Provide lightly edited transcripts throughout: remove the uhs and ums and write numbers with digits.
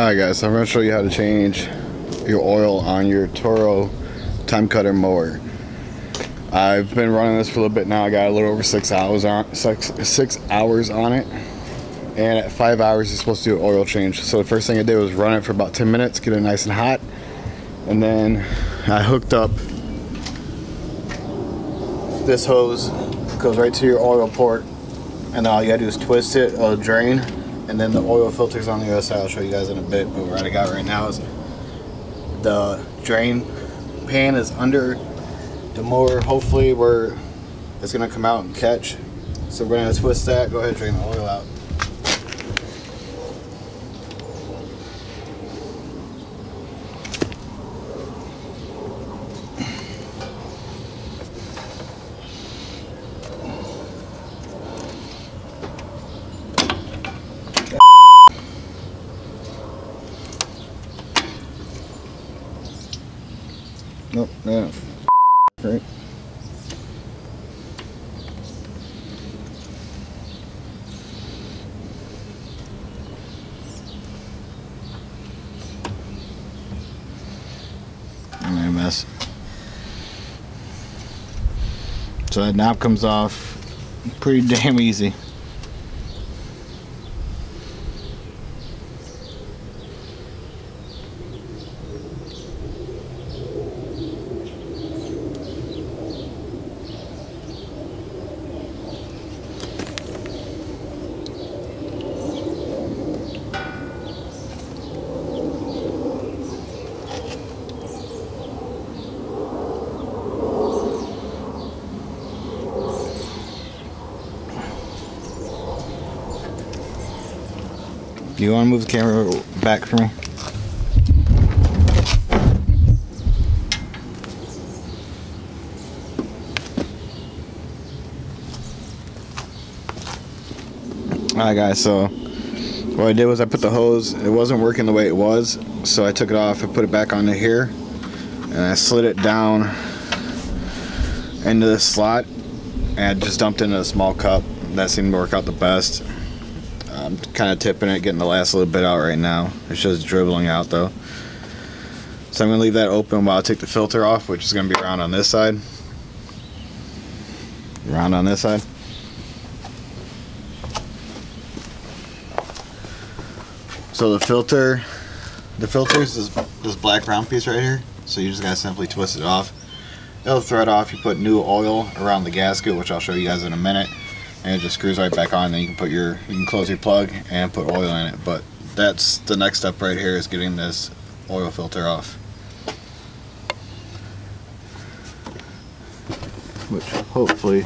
Alright guys, so I'm going to show you how to change your oil on your Toro Timecutter mower. I've been running this for a little bit now. I got a little over 6 hours on it, and at 5 hours you're supposed to do an oil change. So the first thing I did was run it for about 10 minutes, get it nice and hot, and then I hooked up this hose. It goes right to your oil port, and all you gotta do is twist it, it'll drain, and then the oil filter's on the other side. I'll show you guys in a bit, but what I got right now is the drain pan is under the mower, hopefully where it's gonna come out and catch. So we're gonna twist that, go ahead and drain the oil out. Nope, no. Right. I'm gonna mess. So that knob comes off pretty damn easy. Do you want to move the camera back for me? Alright guys, so what I did was I put the hose, it wasn't working the way it was, so I took it off and put it back onto here, and I slid it down into the slot and just dumped it into a small cup. That seemed to work out the best. I'm kind of tipping it, getting the last little bit out right now. It's just dribbling out though. So I'm going to leave that open while I take the filter off, which is going to be around on this side. Around on this side. So the filter is this black round piece right here. So you just got to simply twist it off. It'll thread off. You put new oil around the gasket, which I'll show you guys in a minute. And it just screws right back on. Then you can close your plug and put oil in it. But that's the next step right here, is getting this oil filter off, which hopefully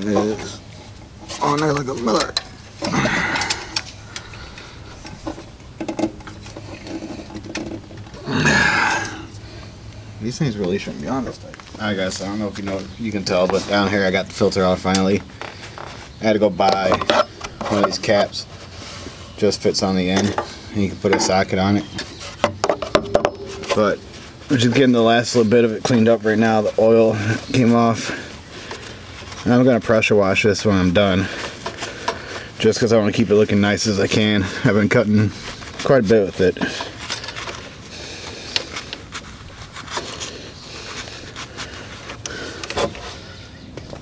is on there like a miller. These things really shouldn't be on this type. Alright guys, so I don't know if you can tell, but down here I got the filter off finally. I had to go buy one of these caps. Just fits on the end, and you can put a socket on it. But we're just getting the last little bit of it cleaned up right now. The oil came off. And I'm going to pressure wash this when I'm done, just because I want to keep it looking nice as I can. I've been cutting quite a bit with it.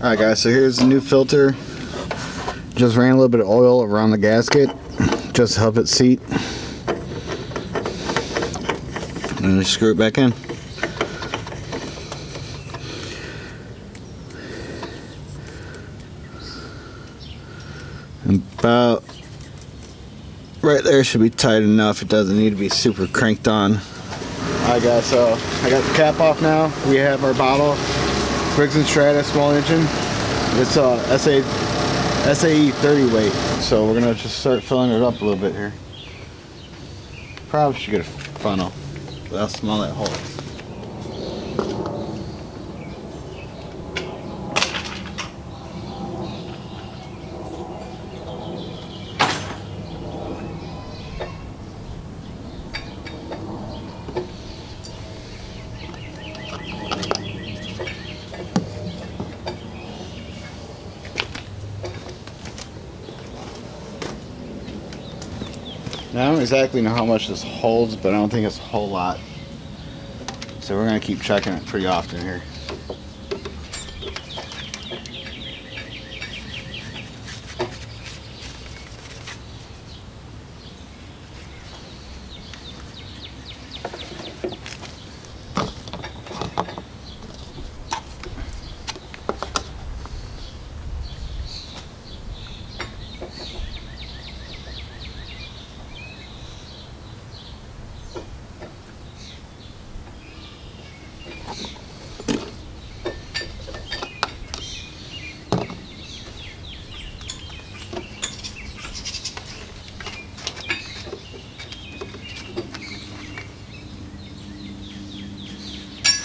Alright guys, so here's the new filter. Just ran a little bit of oil around the gasket just to help it seat. And just screw it back in. About right there should be tight enough. It doesn't need to be super cranked on. Alright guys, so I got the cap off now. We have our bottle, Briggs & Strata small engine. It's a SAE 30 weight. So we're gonna just start filling it up a little bit here. Probably should get a funnel. But I'll smell that hole. And I don't exactly know how much this holds, but I don't think it's a whole lot. So we're going to keep checking it pretty often here.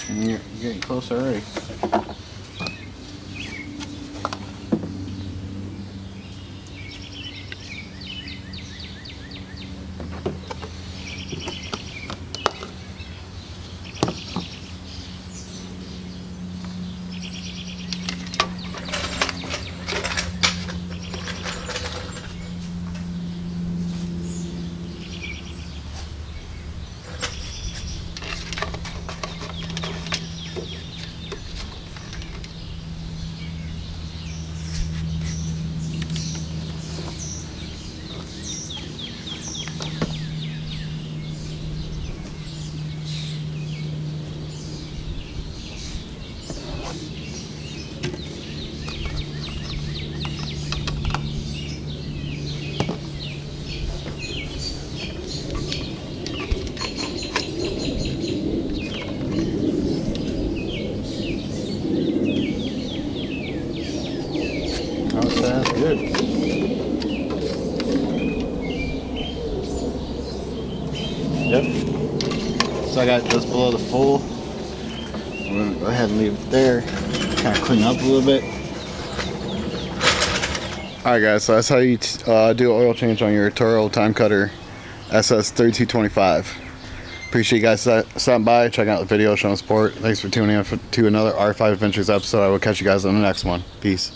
And you're getting close already. That's good. Yep. So I got just below the full. We're going to go ahead and leave it there. Kind of clean up a little bit. Alright guys, so that's how you do an oil change on your Toro Timecutter SS3225. Appreciate you guys stopping by, checking out the video, showing support. Thanks for tuning in to another R5 Adventures episode. I will catch you guys on the next one. Peace.